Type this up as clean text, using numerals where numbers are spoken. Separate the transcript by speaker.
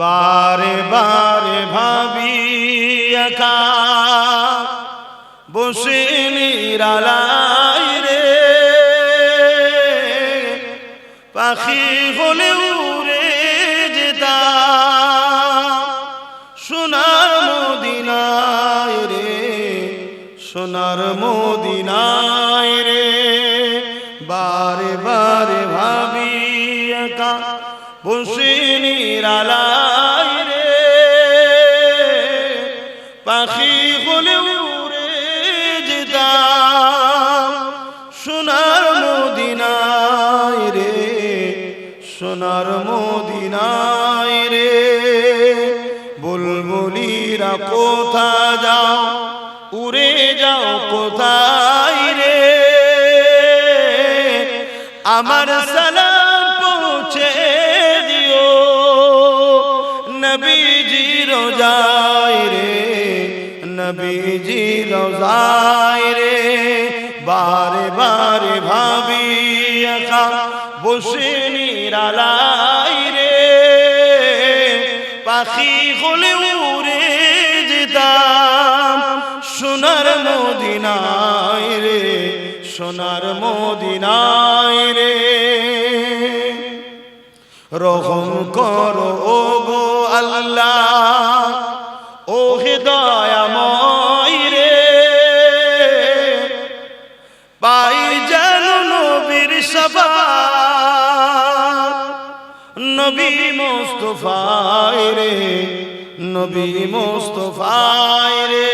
Speaker 1: বারে বারে ভাবি একা বসে নিরালাই রে, পাখি হলে উড়ে যেতাম সোনার মদিনায় রে, সোনার মদিনায় রে। বারে বারে ভাবি একা বসে নিরালাই রে, পাখি হলে উড়ে যেতাম সোনার মদিনায় রে, সোনার মদিনায় রে। বুলবুলিরা কোথা যাও, উড়ে যাও কোথায় রে, আমার সালাম পৌঁছে দিও নবীজি রোজায় রে, নবীজি রোজায় রে। বারে বারে ভাবি একা বসে নিরালাই রে, পাখি হলে উড়ে যেতাম সোনার মদিনায় রে, সোনার মদিনায় রে। রহম করো ও গো আল্লাহ, ও হে দয়াময় রে, পাই যেন নবীর শাফাত, নবী মুস্তাফায় রে, নবী মুস্তাফায় রে।